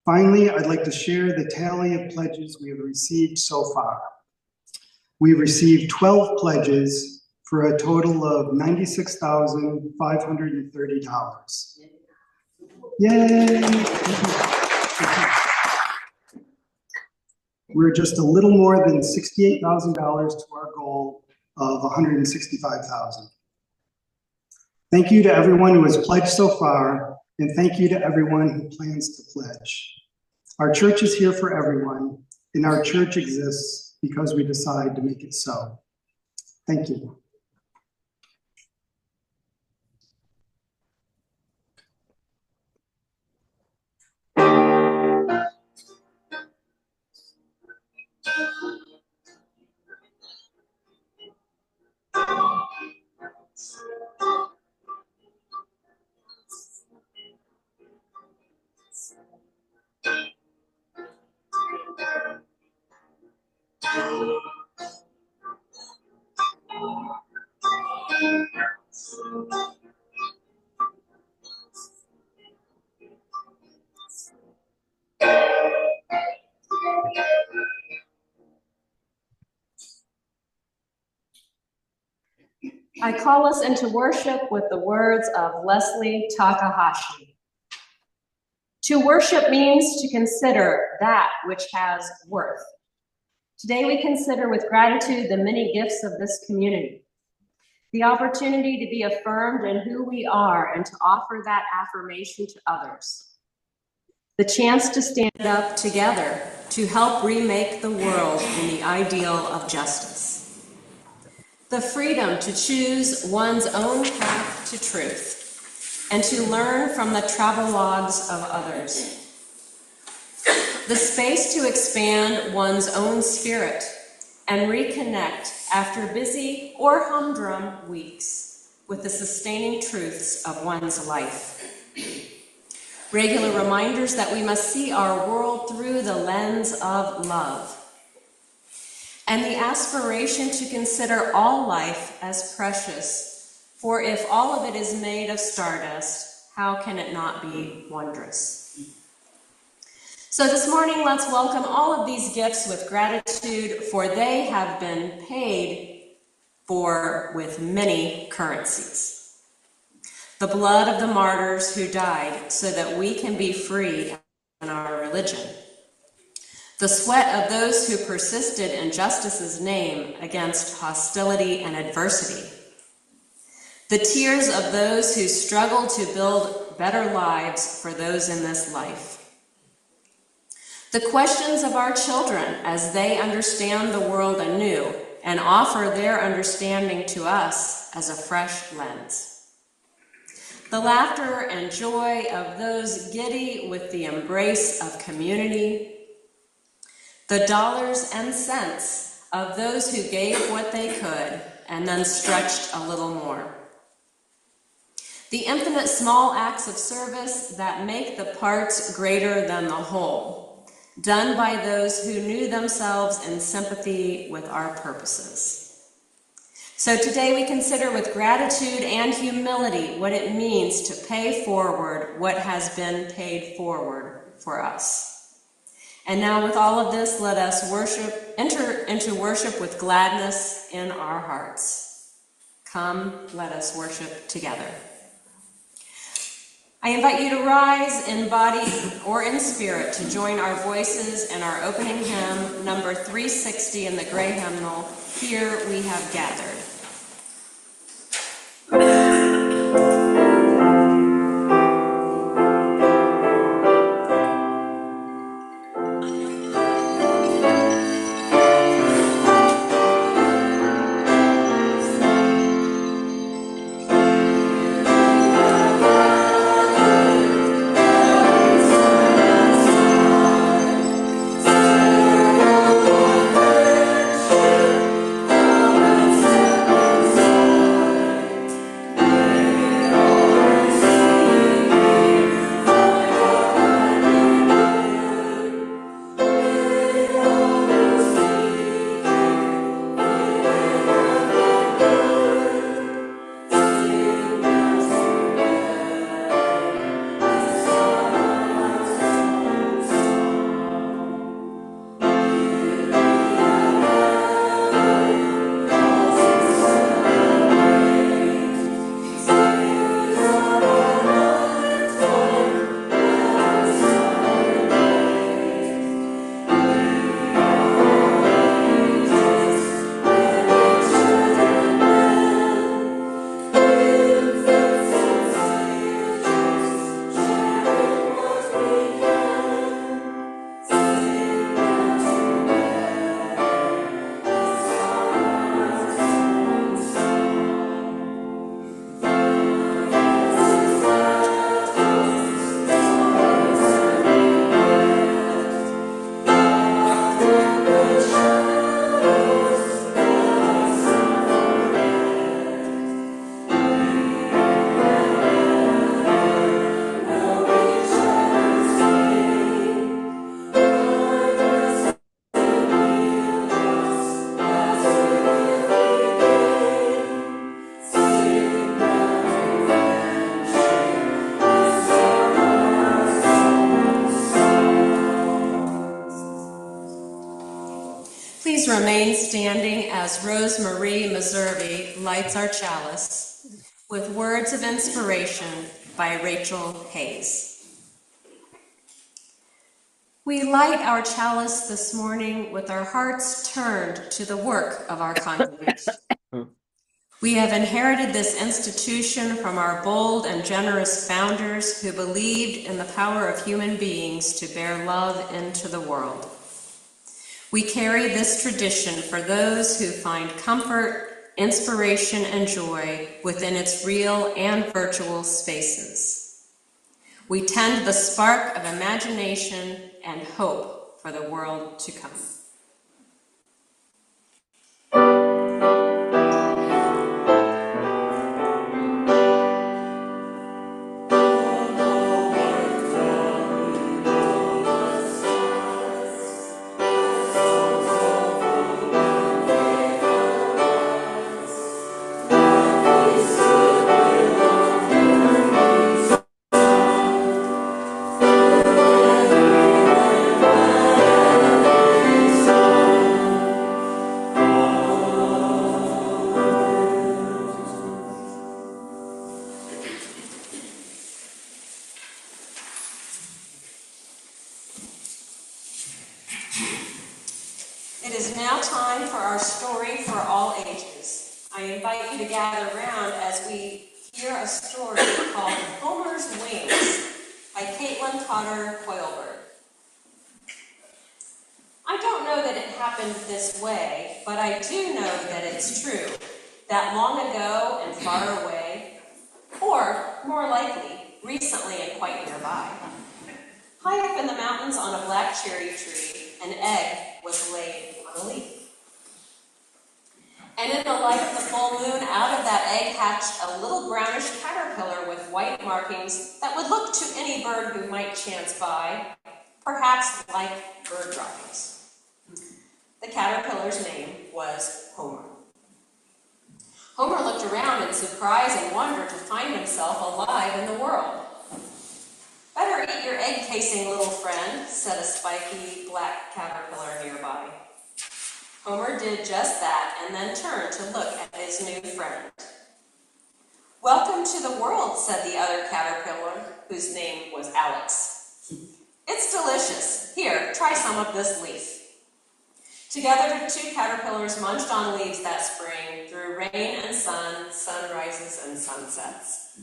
Finally, I'd like to share the tally of pledges we have received so far. We've received 12 pledges for a total of $96,530. Yay! We're just a little more than $68,000 to our goal of $165,000. Thank you to everyone who has pledged so far, and thank you to everyone who plans to pledge. Our church is here for everyone, and our church exists because we decide to make it so. Thank you. I call us into worship with the words of Leslie Takahashi. To worship means to consider that which has worth. Today we consider with gratitude the many gifts of this community, the opportunity to be affirmed in who we are and to offer that affirmation to others, the chance to stand up together to help remake the world in the ideal of justice. The freedom to choose one's own path to truth and to learn from the travelogues of others. The space to expand one's own spirit and reconnect after busy or humdrum weeks with the sustaining truths of one's life. Regular reminders that we must see our world through the lens of love. And the aspiration to consider all life as precious, for if all of it is made of stardust, how can it not be wondrous? So this morning, let's welcome all of these gifts with gratitude, for they have been paid for with many currencies. The blood of the martyrs who died so that we can be free in our religion. The sweat of those who persisted in justice's name against hostility and adversity. The tears of those who struggled to build better lives for those in this life. The questions of our children as they understand the world anew and offer their understanding to us as a fresh lens. The laughter and joy of those giddy with the embrace of community. The dollars and cents of those who gave what they could and then stretched a little more. The infinite small acts of service that make the parts greater than the whole, done by those who knew themselves in sympathy with our purposes. So today we consider with gratitude and humility what it means to pay forward what has been paid forward for us. And now with all of this, let us enter into worship with gladness in our hearts. Come, let us worship together. I invite you to rise in body or in spirit to join our voices in our opening hymn, number 360 in the Gray Hymnal, Here We Have Gathered. So Please remain standing as Rose Marie Meserve lights our chalice with words of inspiration by Rachel Hayes. We light our chalice this morning with our hearts turned to the work of our congregation. We have inherited this institution from our bold and generous founders who believed in the power of human beings to bear love into the world. We carry this tradition for those who find comfort, inspiration, and joy within its real and virtual spaces. We tend the spark of imagination and hope for the world to come. It is now time for our story for all ages. I invite you to gather around as we hear a story called Homer's Wings by Caitlin Cotter Coilberg. I don't know that it happened this way, but I do know that it's true, that long ago and far away, or more likely, recently and quite nearby, high up in the mountains on a black cherry tree, an egg was laid on a leaf. And in the light of the full moon, out of that egg hatched a little brownish caterpillar with white markings that would look to any bird who might chance by, perhaps like bird droppings. The caterpillar's name was Homer. Homer looked around in surprise and wonder to find himself alive in the world. "Better eat your egg casing, little friend," said a spiky black caterpillar nearby. Homer did just that and then turned to look at his new friend. "Welcome to the world," said the other caterpillar, whose name was Alex. "It's delicious. Here, try some of this leaf." Together, the two caterpillars munched on leaves that spring through rain and sun, sunrises and sunsets.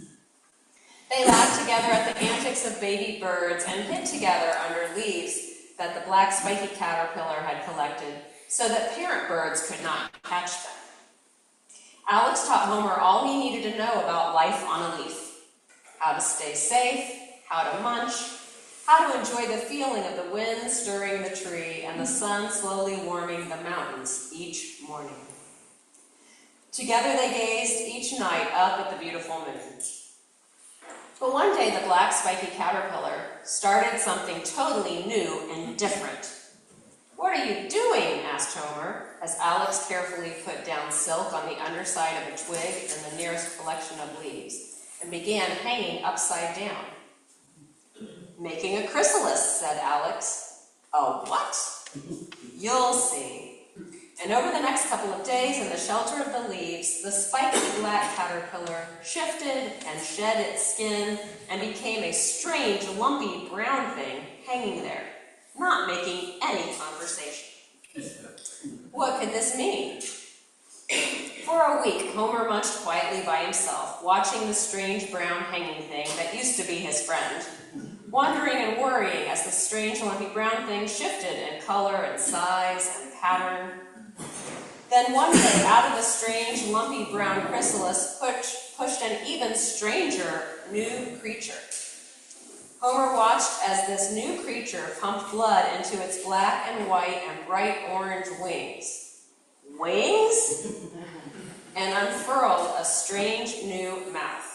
They laughed together at the antics of baby birds and hid together under leaves that the black spiky caterpillar had collected so that parent birds could not catch them. Alex taught Homer all he needed to know about life on a leaf: how to stay safe, how to munch, how to enjoy the feeling of the wind stirring the tree and the sun slowly warming the mountains each morning. Together they gazed each night up at the beautiful moon. But one day the black spiky caterpillar started something totally new and different. "What are you doing?" asked Homer, as Alex carefully put down silk on the underside of a twig in the nearest collection of leaves and began hanging upside down. "Making a chrysalis," said Alex. "A what?" "You'll see." And over the next couple of days, in the shelter of the leaves, the spiky black caterpillar shifted and shed its skin and became a strange, lumpy brown thing hanging there, not making any conversation. What could this mean? For a week, Homer munched quietly by himself, watching the strange brown hanging thing that used to be his friend, wondering and worrying as the strange, lumpy brown thing shifted in color and size and pattern. Then one day, out of the strange, lumpy brown chrysalis pushed an even stranger new creature. Homer watched as this new creature pumped blood into its black and white and bright orange wings. Wings? And unfurled a strange new mouth.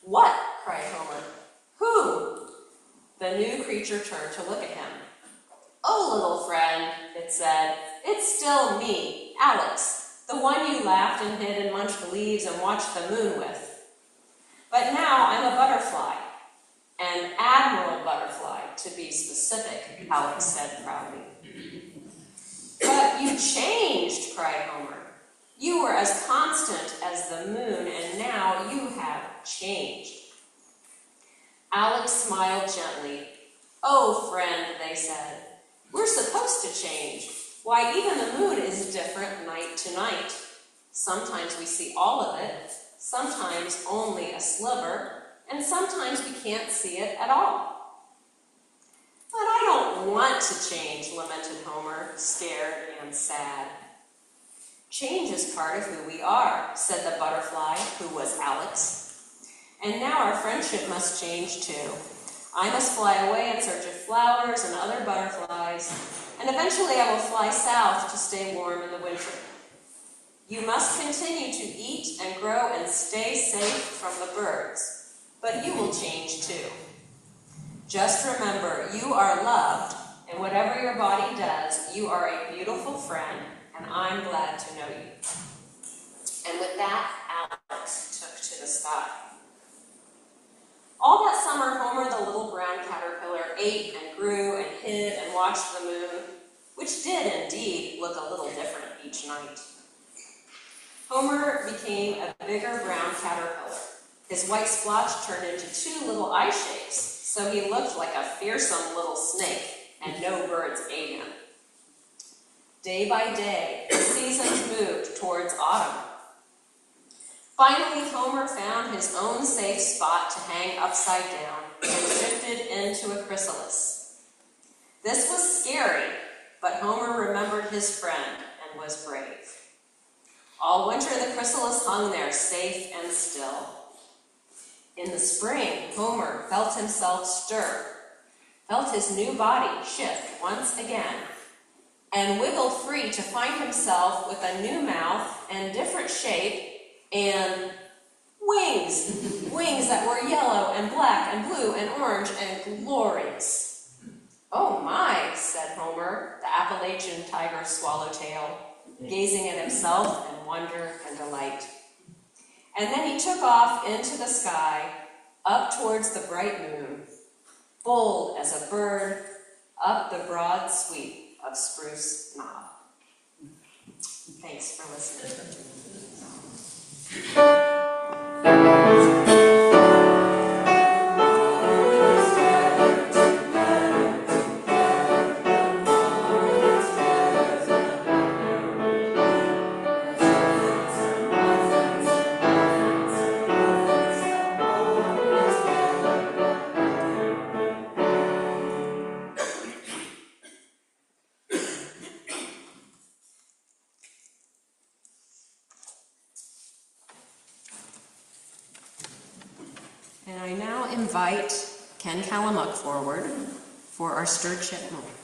"What?" cried Homer. "Who?" The new creature turned to look at him. "Oh, little friend," it said, "it's still me, Alex, the one you laughed and hid and munched the leaves and watched the moon with. But now I'm a butterfly, an admiral butterfly, to be specific," Alex said proudly. "But "But you changed," cried Homer. "You were as constant as the moon, and now you have changed." Alex smiled gently. "Oh, friend," they said, "we're supposed to change. Why, even the moon is different night to night. Sometimes we see all of it, sometimes only a sliver, and sometimes we can't see it at all." "But I don't want to change," lamented Homer, scared and sad. "Change is part of who we are," said the butterfly, who was Alex. "And now our friendship must change too. I must fly away in search of flowers and other butterflies, and eventually I will fly south to stay warm in the winter. You must continue to eat and grow and stay safe from the birds, but you will change too. Just remember, you are loved, and whatever your body does, you are a beautiful friend, and I'm glad to know you." And with that, Alex took to the sky. All that summer, Homer the little brown caterpillar ate and grew and hid and watched the moon, which did indeed look a little different each night. Homer became a bigger brown caterpillar. His white splotch turned into 2 little eye shapes, so he looked like a fearsome little snake, and no birds ate him. Day by day, the seasons moved towards autumn. Finally, Homer found his own safe spot to hang upside down and drifted into a chrysalis. This was scary, but Homer remembered his friend and was brave. All winter, the chrysalis hung there safe and still. In the spring, Homer felt himself stir, felt his new body shift once again, and wiggled free to find himself with a new mouth and different shape and wings. Wings that were yellow and black and blue and orange and glorious. "Oh my," said Homer, the Appalachian tiger swallowtail, gazing at himself in wonder and delight. And then he took off into the sky, up towards the bright moon, bold as a bird, up the broad sweep of Spruce Knob. Thanks for listening. And I now invite Ken Kalamuck forward for our stewardship moment.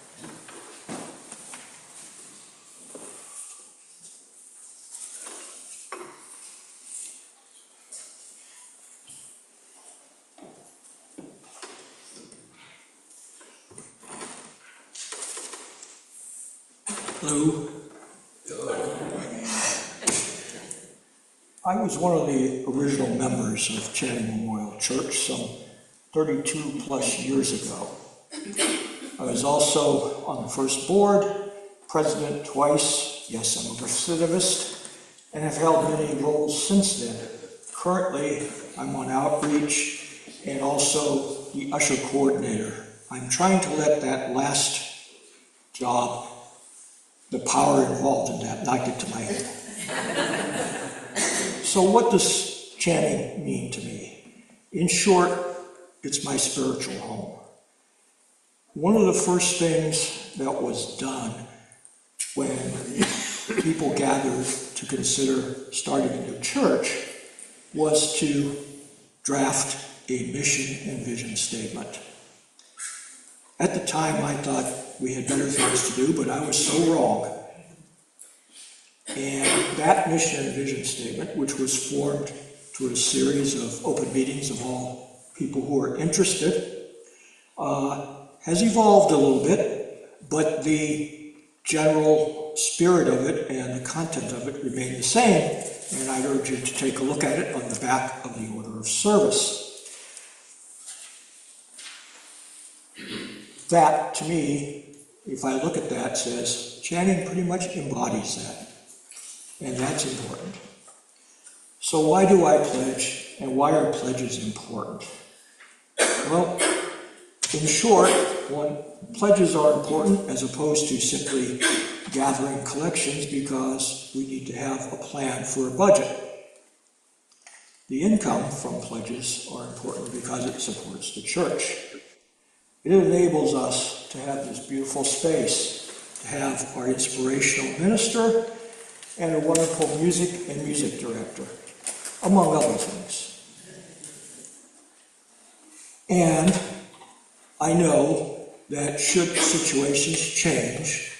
Hello. I was one of the original members of Channing Memorial Church some 32 plus years ago. I was also on the first board, president twice. Yes, I'm a recidivist, and have held many roles since then. Currently, I'm on outreach and also the usher coordinator. I'm trying to let that last job, the power involved in that, not get to my head. So what does Channing mean to me? In short, it's my spiritual home. One of the first things that was done when people gathered to consider starting a new church was to draft a mission and vision statement. At the time, I thought we had better things to do, but I was so wrong. And that mission and vision statement, which was formed through a series of open meetings of all people who are interested, has evolved a little bit, but the general spirit of it and the content of it remain the same, and I'd urge you to take a look at it on the back of the order of service. That, to me, if I look at that, says Channing pretty much embodies that, and that's important. So why do I pledge, and why are pledges important? Well, in short, pledges are important as opposed to simply gathering collections because we need to have a plan for a budget. The income from pledges are important because it supports the church. It enables us to have this beautiful space, to have our inspirational minister and a wonderful music and music director, among other things. And I know that should situations change,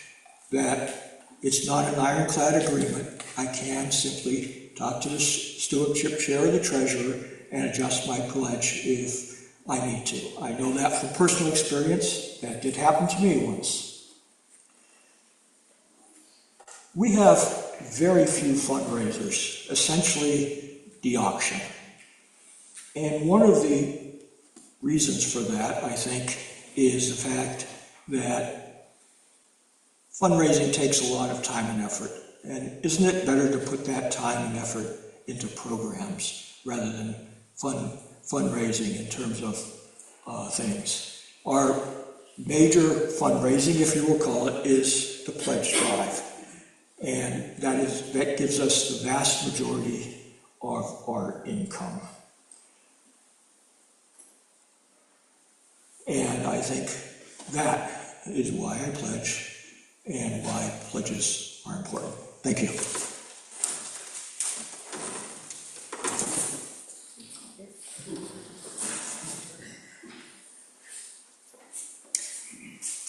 that it's not an ironclad agreement. I can simply talk to the stewardship chair or the treasurer and adjust my pledge if I need to. I know that from personal experience. That did happen to me once. We have very few fundraisers, essentially the auction. And one of the reasons for that, I think, is the fact that fundraising takes a lot of time and effort. And isn't it better to put that time and effort into programs rather than fundraising in terms of things? Our major fundraising, if you will call it, is the pledge drive. And that gives us the vast majority of our income. And I think that is why I pledge and why pledges are important. Thank you.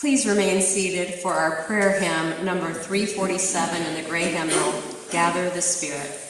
Please remain seated for our prayer hymn, number 347 in the gray hymnal, Gather the Spirit. Spirit.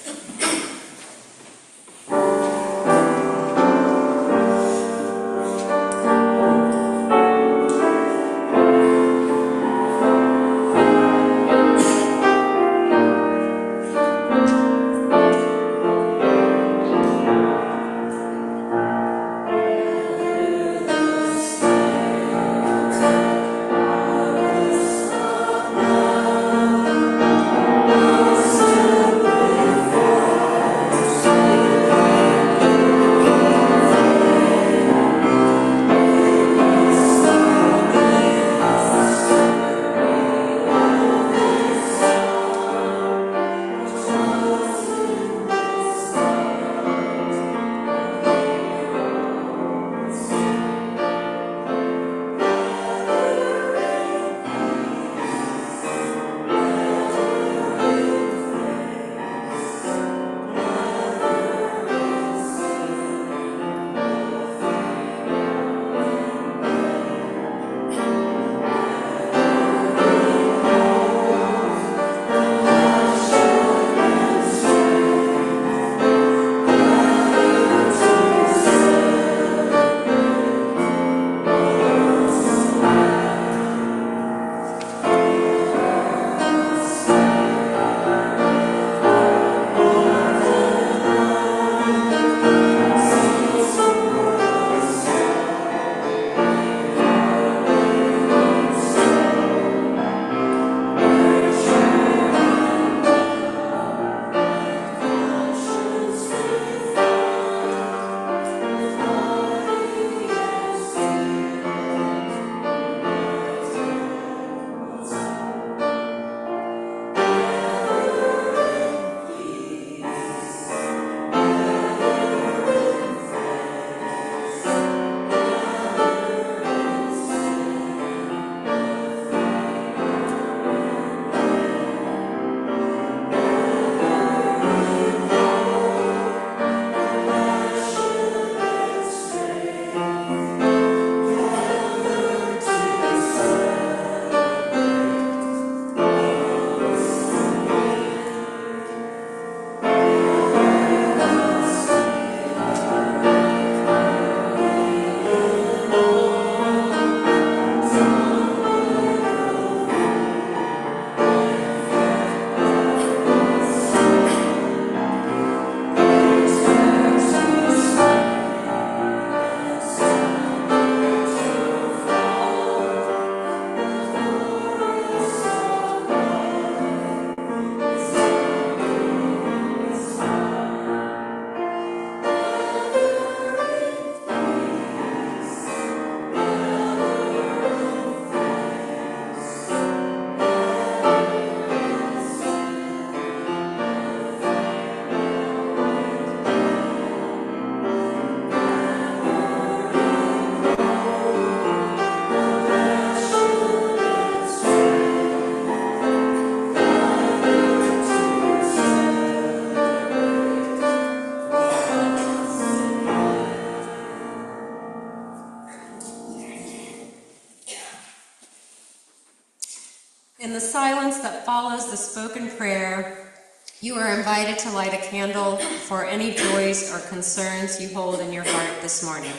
In the silence that follows the spoken prayer, you are invited to light a candle for any joys or concerns you hold in your heart this morning.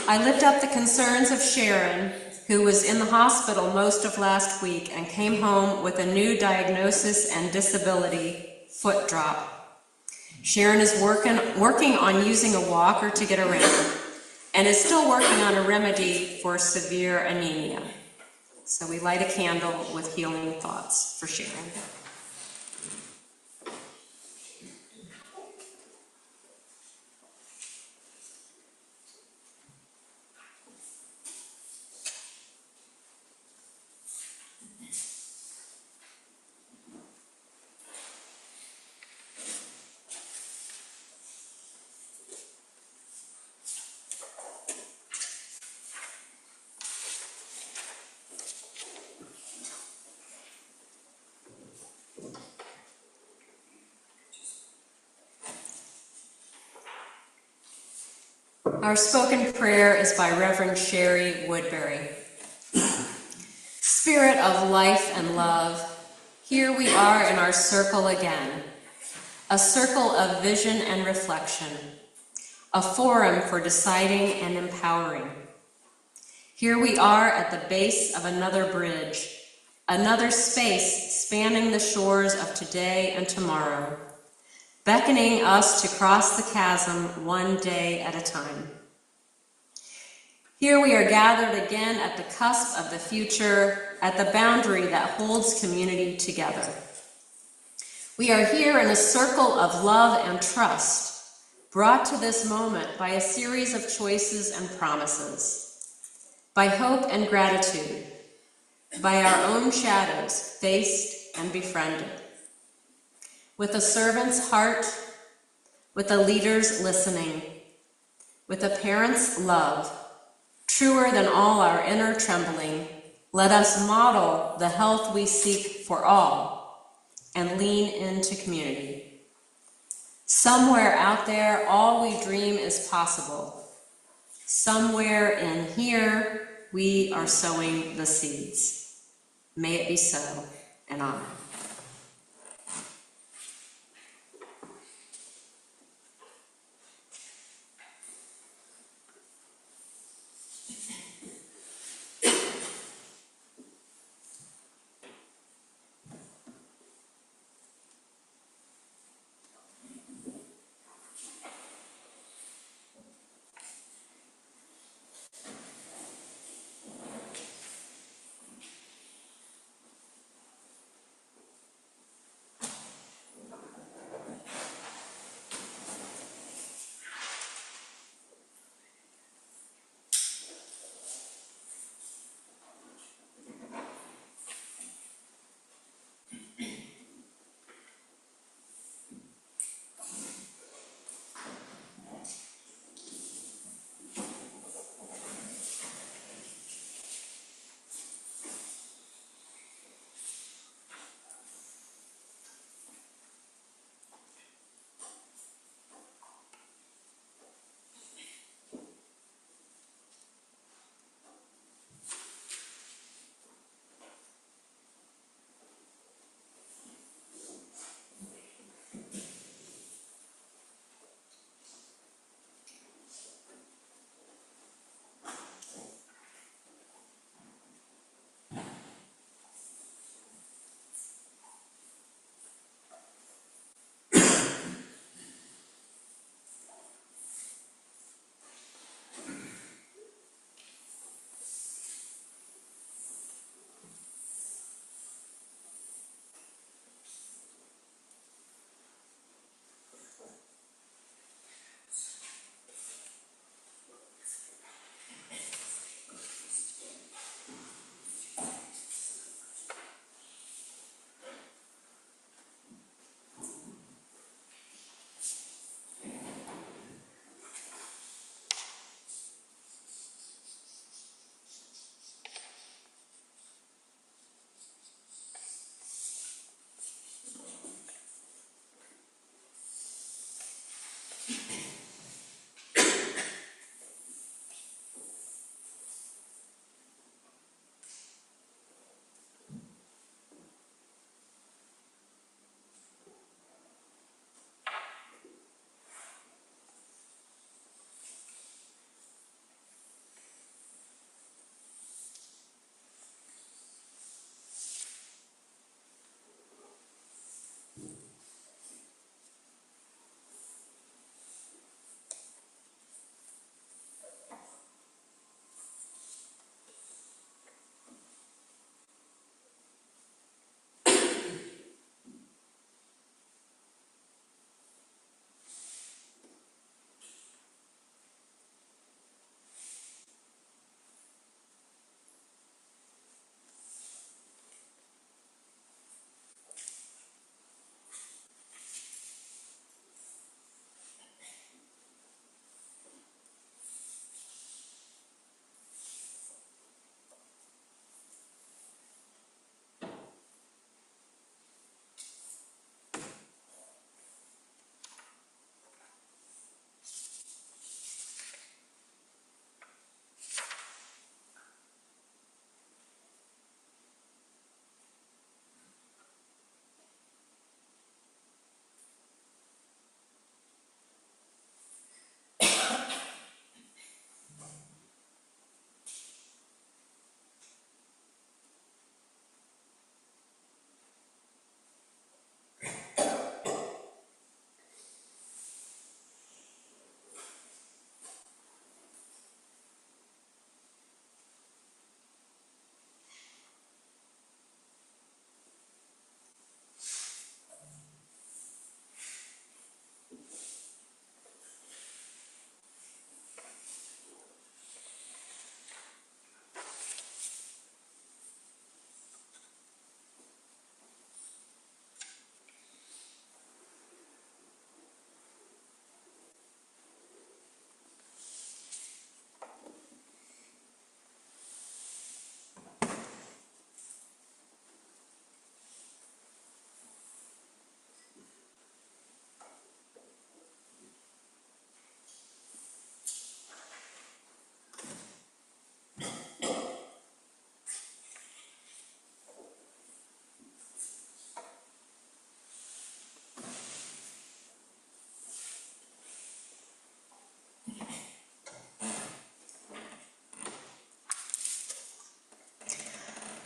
I lift up the concerns of Sharon, who was in the hospital most of last week and came home with a new diagnosis and disability, foot drop. Sharon is working on using a walker to get around and is still working on a remedy for severe anemia. So we light a candle with healing thoughts for Sharon. Our spoken prayer is by Reverend Sherry Woodbury. Spirit of life and love, here we are in our circle again, a circle of vision and reflection, a forum for deciding and empowering. Here we are at the base of another bridge, another space spanning the shores of today and tomorrow, beckoning us to cross the chasm one day at a time. Here we are gathered again at the cusp of the future, at the boundary that holds community together. We are here in a circle of love and trust, brought to this moment by a series of choices and promises, by hope and gratitude, by our own shadows faced and befriended. With a servant's heart, with a leader's listening, with a parent's love, truer than all our inner trembling, let us model the health we seek for all and lean into community. Somewhere out there, all we dream is possible. Somewhere in here, we are sowing the seeds. May it be so, and amen.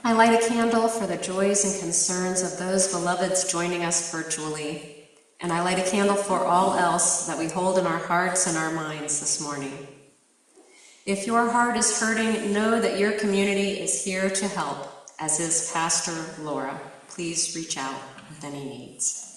I light a candle for the joys and concerns of those beloveds joining us virtually, and I light a candle for all else that we hold in our hearts and our minds this morning. If your heart is hurting, know that your community is here to help, as is Pastor Laura. Please reach out with any needs.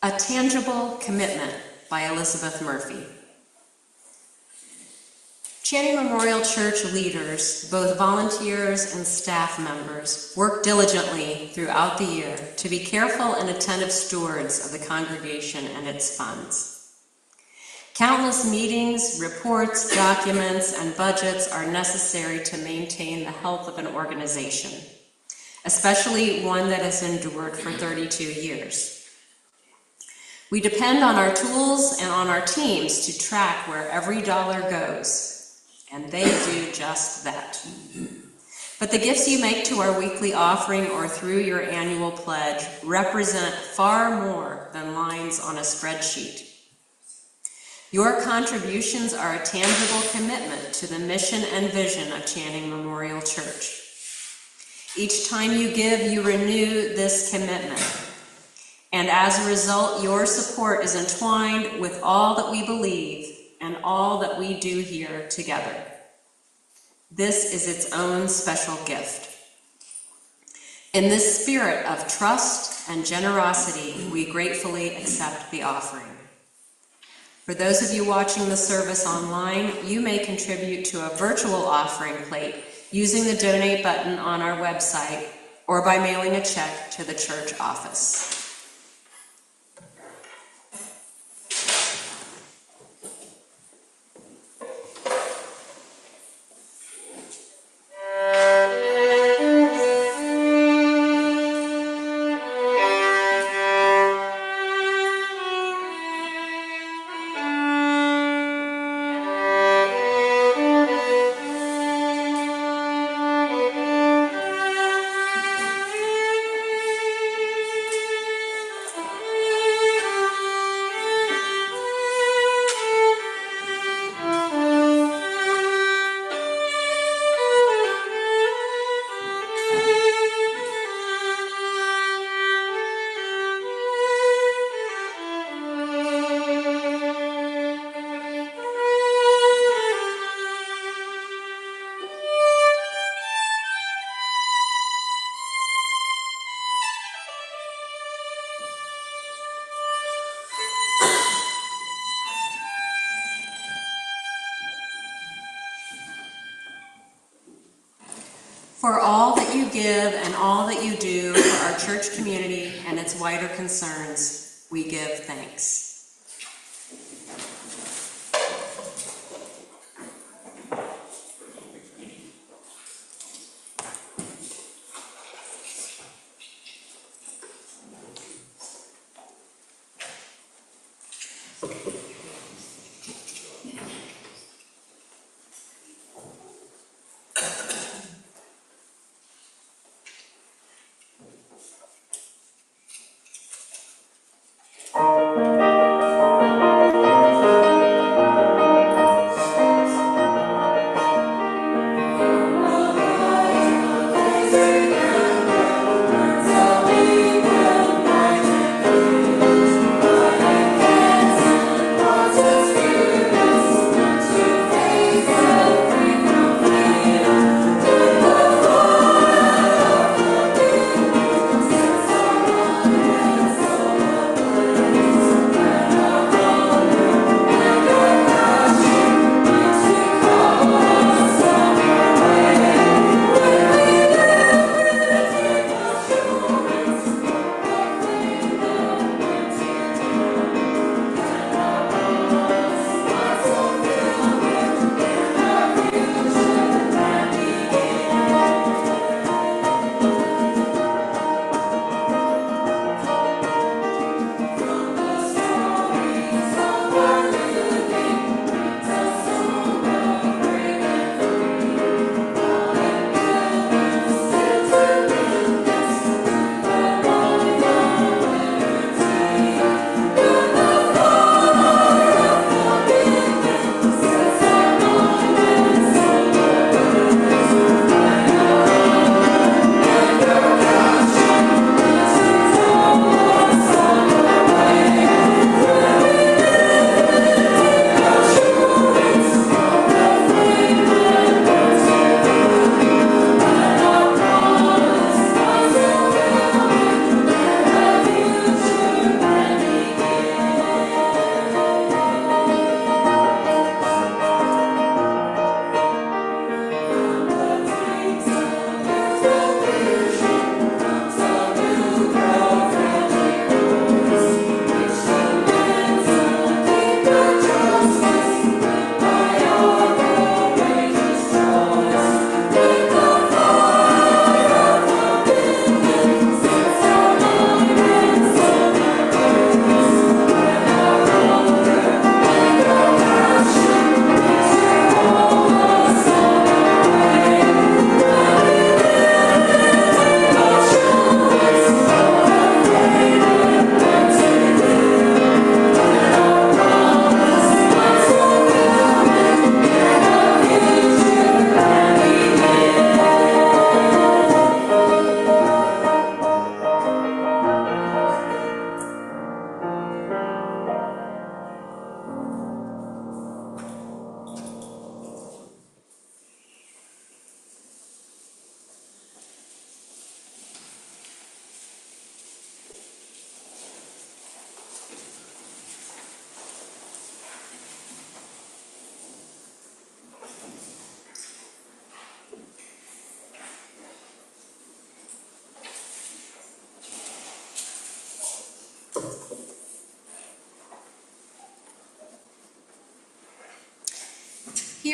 A Tangible Commitment by Elizabeth Murphy. Channing Memorial Church leaders, both volunteers and staff members, work diligently throughout the year to be careful and attentive stewards of the congregation and its funds. Countless meetings, reports, documents, and budgets are necessary to maintain the health of an organization, especially one that has endured for 32 years. We depend on our tools and on our teams to track where every dollar goes, and they do just that. But the gifts you make to our weekly offering or through your annual pledge represent far more than lines on a spreadsheet. Your contributions are a tangible commitment to the mission and vision of Channing Memorial Church. Each time you give, you renew this commitment. And as a result, your support is entwined with all that we believe and all that we do here together. This is its own special gift. In this spirit of trust and generosity, we gratefully accept the offering. For those of you watching the service online, you may contribute to a virtual offering plate using the donate button on our website or by mailing a check to the church office. For all that you give and all that you do for our church community and its wider concerns, we give thanks.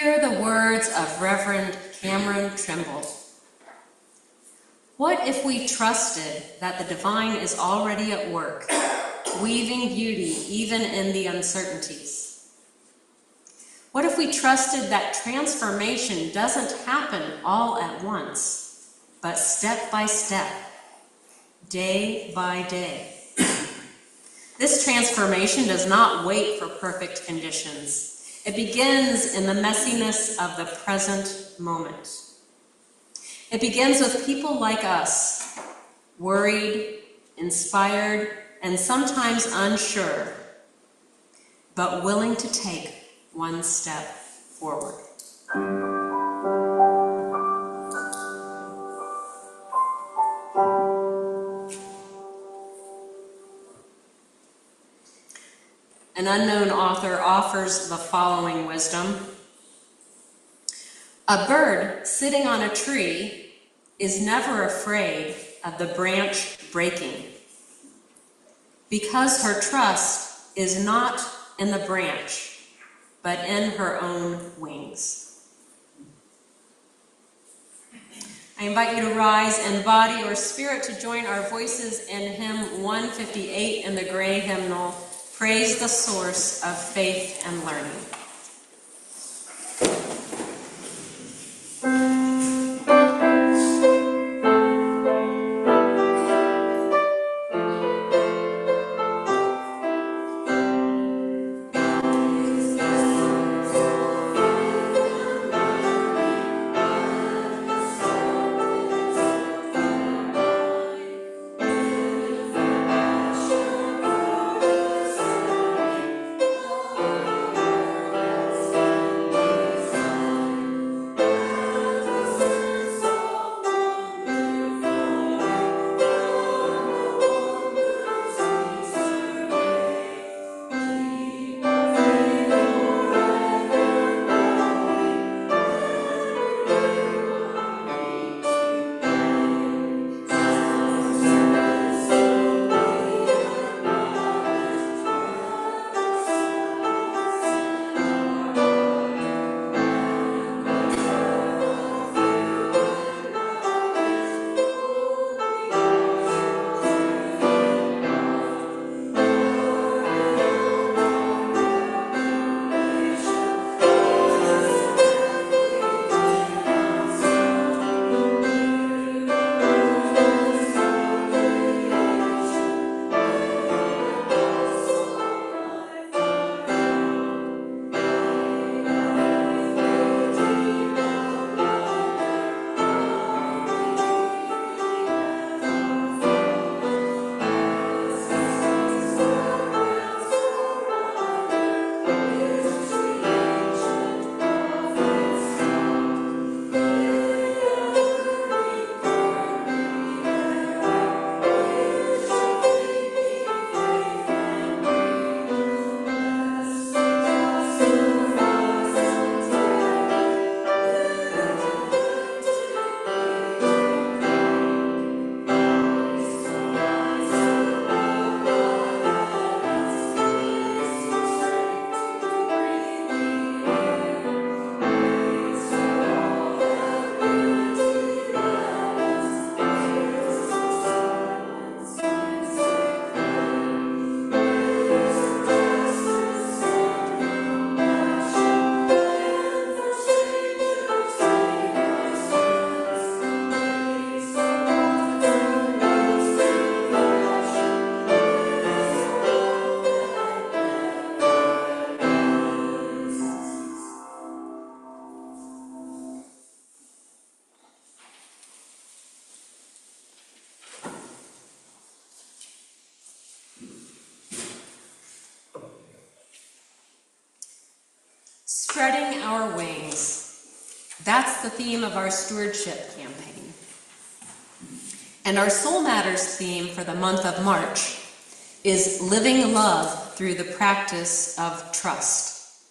Hear the words of Reverend Cameron Trimble. What if we trusted that the divine is already at work, weaving beauty even in the uncertainties? What if we trusted that transformation doesn't happen all at once, but step by step, day by day? This transformation does not wait for perfect conditions. It begins in the messiness of the present moment. It begins with people like us, worried, inspired, and sometimes unsure, but willing to take one step forward. An unknown author offers the following wisdom. A bird sitting on a tree is never afraid of the branch breaking, because her trust is not in the branch, but in her own wings. I invite you to rise in body or spirit to join our voices in hymn 158 in the gray hymnal, Praise the Source of Faith and Learning. Spreading our wings. That's the theme of our stewardship campaign. And our Soul Matters theme for the month of March is living love through the practice of trust.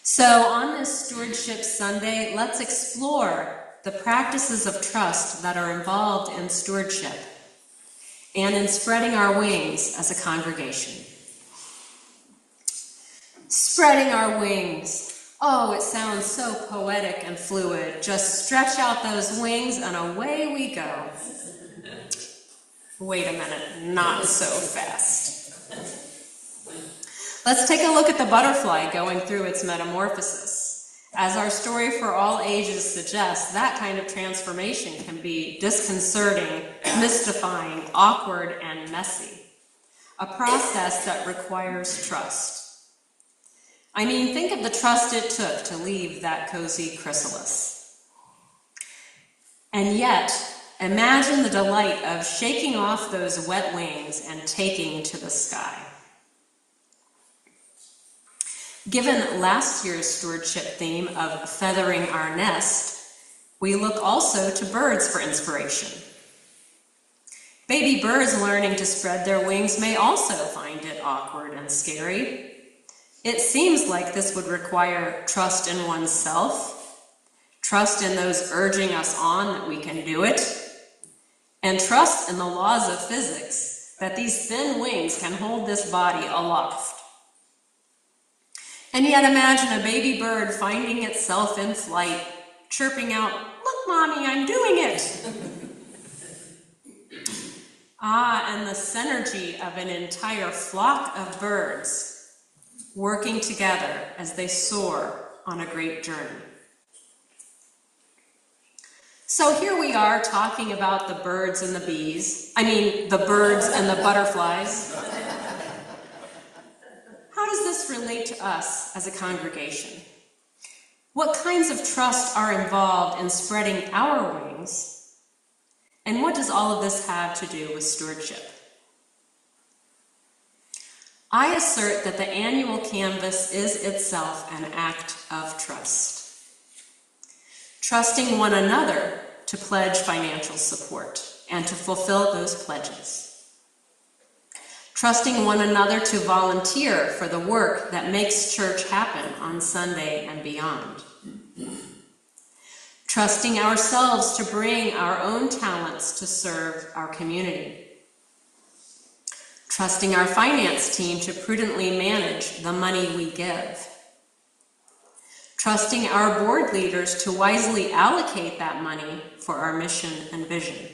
So on this Stewardship Sunday, let's explore the practices of trust that are involved in stewardship and in spreading our wings as a congregation. Spreading our wings. Oh, it sounds so poetic and fluid. Just stretch out those wings and away we go. Wait a minute, not so fast. Let's take a look at the butterfly going through its metamorphosis. As our story for all ages suggests, that kind of transformation can be disconcerting, mystifying, awkward, and messy. A process that requires trust. I mean, think of the trust it took to leave that cozy chrysalis. And yet, imagine the delight of shaking off those wet wings and taking to the sky. Given last year's stewardship theme of feathering our nest, we look also to birds for inspiration. Baby birds learning to spread their wings may also find it awkward and scary. It seems like this would require trust in oneself, trust in those urging us on that we can do it, and trust in the laws of physics that these thin wings can hold this body aloft. And yet imagine a baby bird finding itself in flight, chirping out, "Look, Mommy, I'm doing it." And the synergy of an entire flock of birds working together as they soar on a great journey. So here we are talking about the birds and the bees. The birds and the butterflies. How does this relate to us as a congregation? What kinds of trust are involved in spreading our wings? And what does all of this have to do with stewardship? I assert that the annual canvas is itself an act of trust. Trusting one another to pledge financial support and to fulfill those pledges. Trusting one another to volunteer for the work that makes church happen on Sunday and beyond. Trusting ourselves to bring our own talents to serve our community. Trusting our finance team to prudently manage the money we give. Trusting our board leaders to wisely allocate that money for our mission and vision.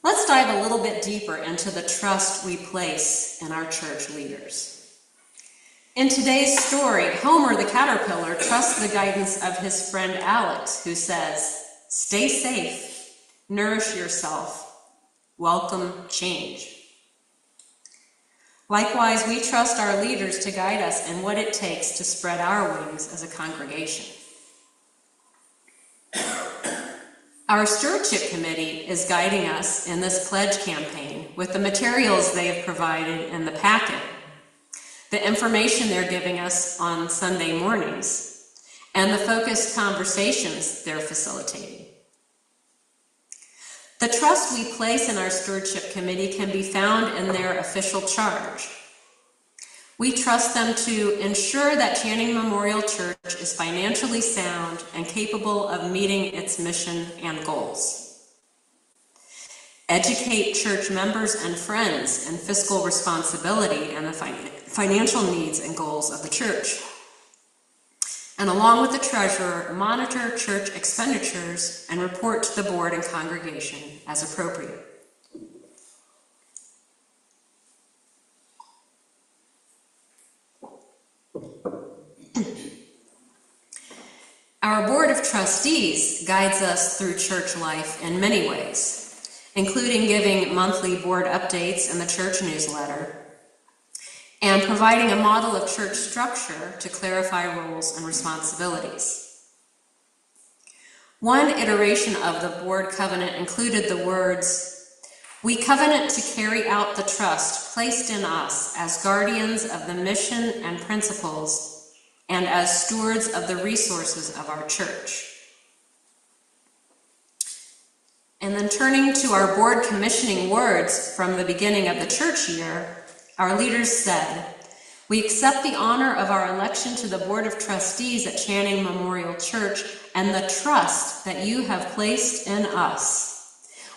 Let's dive a little bit deeper into the trust we place in our church leaders. In today's story, Homer the caterpillar trusts the guidance of his friend Alex, who says, "Stay safe, nourish yourself, welcome change." Likewise, we trust our leaders to guide us in what it takes to spread our wings as a congregation. Our stewardship committee is guiding us in this pledge campaign with the materials they have provided in the packet, the information they're giving us on Sunday mornings, and the focused conversations they're facilitating. The trust we place in our stewardship committee can be found in their official charge. We trust them to ensure that Channing Memorial Church is financially sound and capable of meeting its mission and goals. Educate church members and friends in fiscal responsibility and the financial needs and goals of the church. And along with the treasurer, monitor church expenditures and report to the board and congregation as appropriate. Our board of trustees guides us through church life in many ways, including giving monthly board updates in the church newsletter, and providing a model of church structure to clarify roles and responsibilities. One iteration of the board covenant included the words, "We covenant to carry out the trust placed in us as guardians of the mission and principles and as stewards of the resources of our church." And then turning to our board commissioning words from the beginning of the church year, our leaders said, "We accept the honor of our election to the Board of Trustees at Channing Memorial Church and the trust that you have placed in us.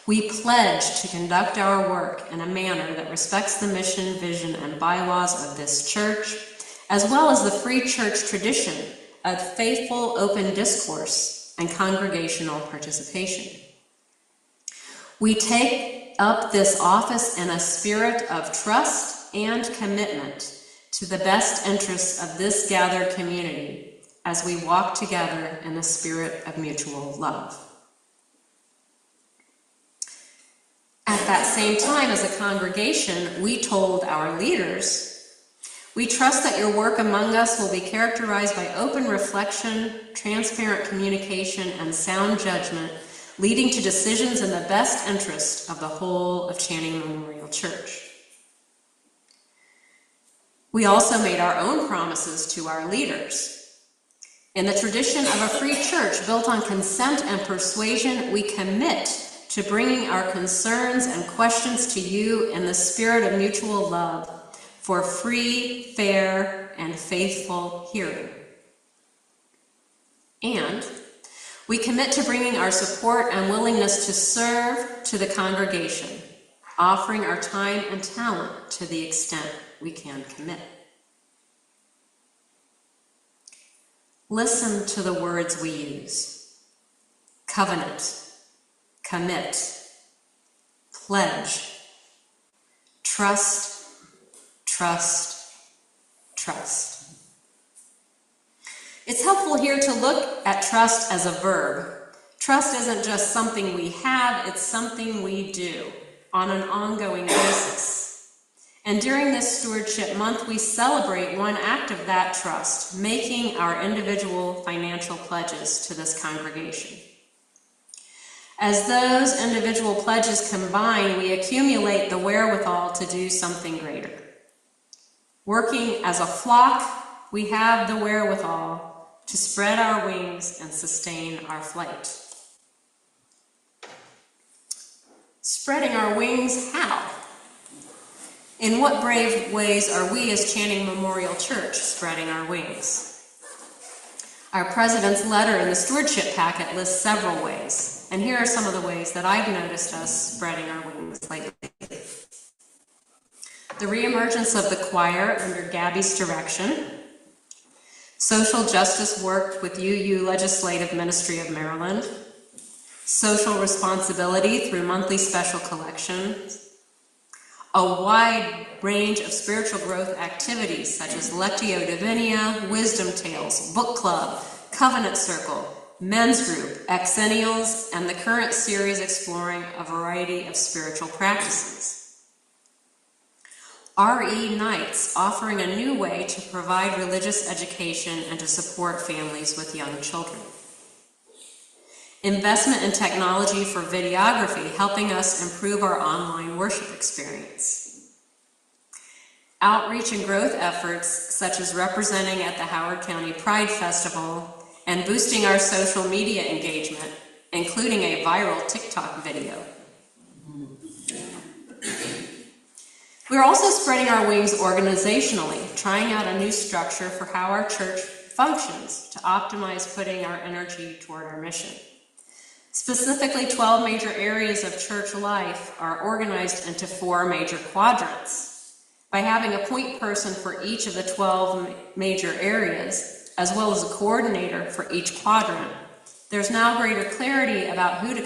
We pledge to conduct our work in a manner that respects the mission, vision, and bylaws of this church, as well as the free church tradition of faithful open discourse and congregational participation. We take up this office in a spirit of trust and commitment to the best interests of this gathered community as we walk together in the spirit of mutual love. At that same time, as a congregation, we told our leaders, we trust that your work among us will be characterized by open reflection, transparent communication, and sound judgment, leading to decisions in the best interest of the whole of Channing Memorial Church. We also made our own promises to our leaders. In the tradition of a free church built on consent and persuasion, we commit to bringing our concerns and questions to you in the spirit of mutual love for free, fair, and faithful hearing. And we commit to bringing our support and willingness to serve to the congregation, offering our time and talent to the extent we can commit. Listen to the words we use: covenant, commit, pledge, trust, trust, trust. It's helpful here to look at trust as a verb. Trust isn't just something we have, it's something we do on an ongoing basis. And during this Stewardship Month, we celebrate one act of that trust, making our individual financial pledges to this congregation. As those individual pledges combine, we accumulate the wherewithal to do something greater. Working as a flock, we have the wherewithal to spread our wings and sustain our flight. Spreading our wings, how? In what brave ways are we as Channing Memorial Church spreading our wings? Our president's letter in the stewardship packet lists several ways, and here are some of the ways that I've noticed us spreading our wings lately. The reemergence of the choir under Gabby's direction, social justice work with UU Legislative Ministry of Maryland, social responsibility through monthly special collections, a wide range of spiritual growth activities such as Lectio Divina, Wisdom Tales, Book Club, Covenant Circle, Men's Group, Exennials, and the current series exploring a variety of spiritual practices. RE Nights, offering a new way to provide religious education and to support families with young children. Investment in technology for videography, helping us improve our online worship experience. Outreach and growth efforts, such as representing at the Howard County Pride Festival and boosting our social media engagement, including a viral TikTok video. We're also spreading our wings organizationally, trying out a new structure for how our church functions to optimize putting our energy toward our mission. Specifically, 12 major areas of church life are organized into 4 major quadrants. By having a point person for each of the 12 major areas, as well as a coordinator for each quadrant, there's now greater clarity about who to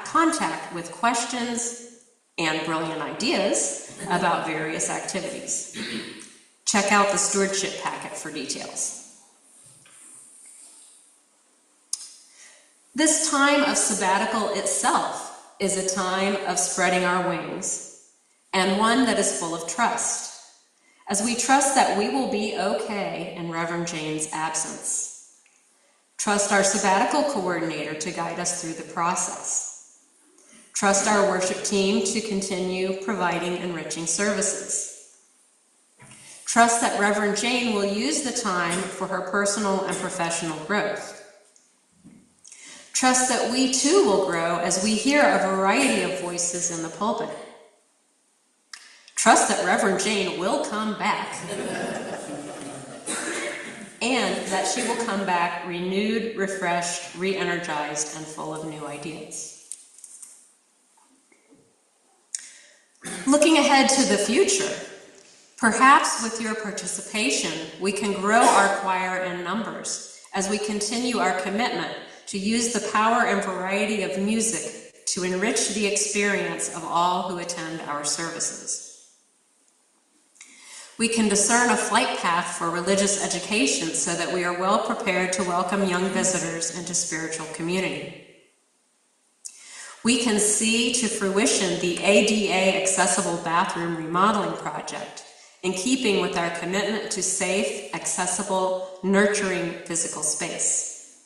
contact with questions and brilliant ideas about various activities. Check out the stewardship packet for details. This time of sabbatical itself is a time of spreading our wings, and one that is full of trust, as we trust that we will be okay in Reverend Jane's absence. Trust our sabbatical coordinator to guide us through the process. Trust our worship team to continue providing enriching services. Trust that Reverend Jane will use the time for her personal and professional growth. Trust that we too will grow as we hear a variety of voices in the pulpit. Trust that Reverend Jane will come back. And that she will come back renewed, refreshed, re-energized, and full of new ideas. Looking ahead to the future, Perhaps with your participation, we can grow our choir in numbers as we continue our commitment to use the power and variety of music to enrich the experience of all who attend our services. We can discern a flight path for religious education so that we are well prepared to welcome young visitors into spiritual community. We can see to fruition the ADA accessible bathroom remodeling project, in keeping with our commitment to safe, accessible, nurturing physical space.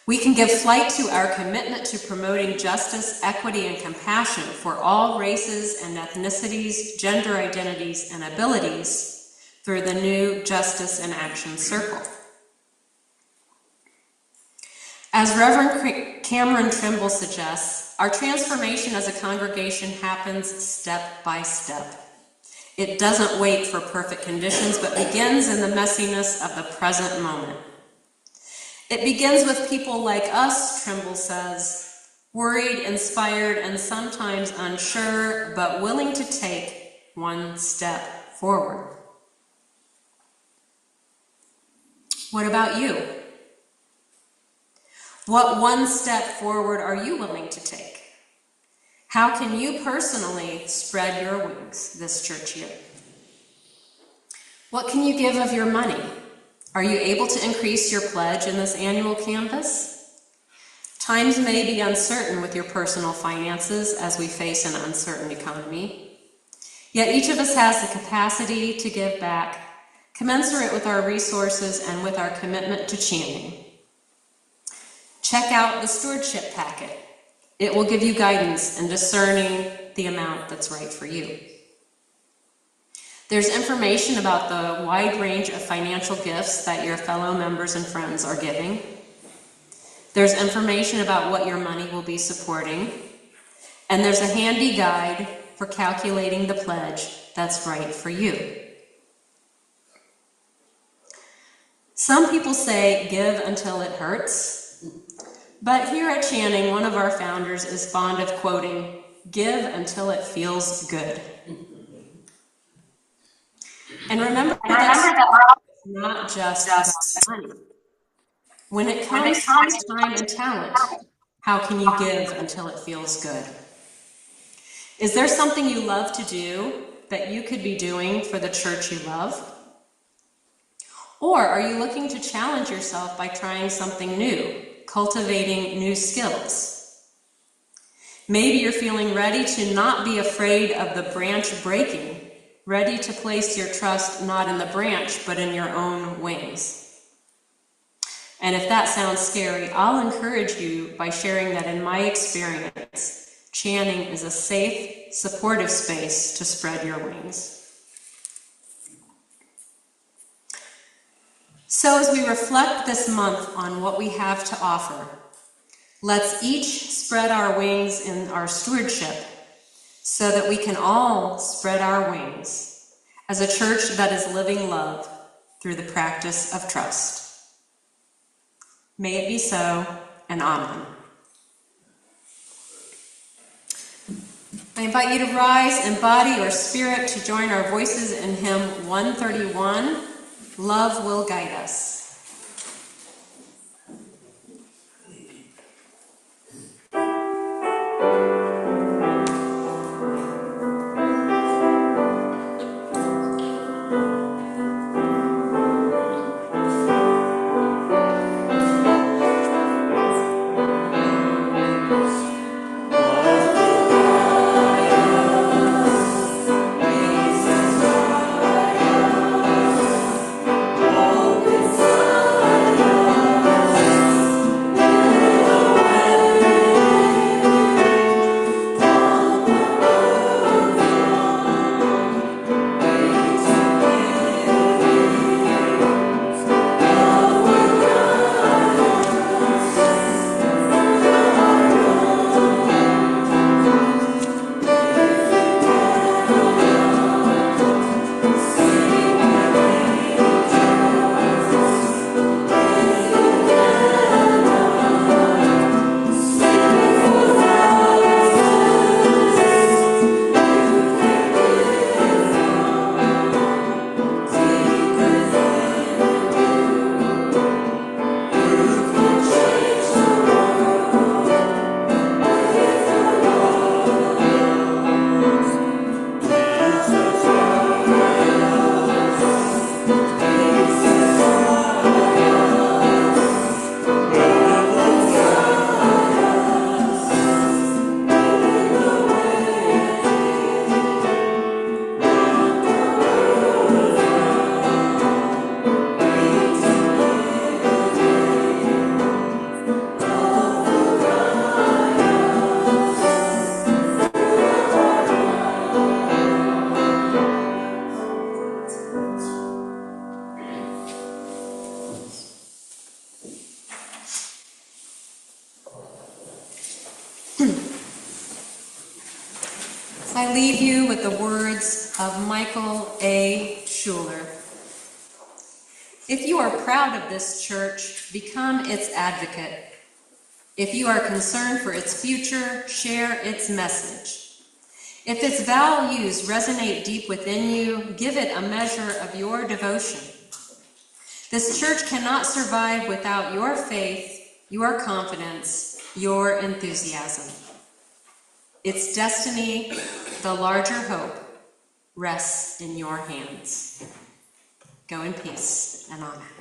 We can give flight to our commitment to promoting justice, equity, and compassion for all races and ethnicities, gender identities, and abilities through the new Justice in Action Circle. As Reverend Cameron Trimble suggests, our transformation as a congregation happens step by step. It doesn't wait for perfect conditions, but begins in the messiness of the present moment. It begins with people like us, Trimble says, worried, inspired, and sometimes unsure, but willing to take one step forward. What about you? What one step forward are you willing to take? How can you personally spread your wings this church year? What can you give of your money? Are you able to increase your pledge in this annual canvass? Times may be uncertain with your personal finances as we face an uncertain economy. Yet each of us has the capacity to give back, commensurate with our resources and with our commitment to Channing. Check out the stewardship packet. It will give you guidance in discerning the amount that's right for you. There's information about the wide range of financial gifts that your fellow members and friends are giving. There's information about what your money will be supporting. And there's a handy guide for calculating the pledge that's right for you. Some people say, give until it hurts. But here at Channing, one of our founders is fond of quoting, give until it feels good. And remember that it's not just about money. When it comes to time and talent, how can you give until it feels good? Is there something you love to do that you could be doing for the church you love? Or are you looking to challenge yourself by trying something new? Cultivating new skills. Maybe you're feeling ready to not be afraid of the branch breaking, ready to place your trust not in the branch, but in your own wings. And if that sounds scary, I'll encourage you by sharing that in my experience, Channing is a safe, supportive space to spread your wings. So as we reflect this month on what we have to offer, let's each spread our wings in our stewardship so that we can all spread our wings as a church that is living love through the practice of trust. May it be so, and amen. I invite you to rise in body or spirit to join our voices in hymn 131. Love will guide us. All I leave you with the words of Michael A. Schuler. If you are proud of this church, become its advocate. If you are concerned for its future, share its message. If its values resonate deep within you, give it a measure of your devotion. This church cannot survive without your faith, your confidence, your enthusiasm. Its destiny, the larger hope, rests in your hands. Go in peace and honor.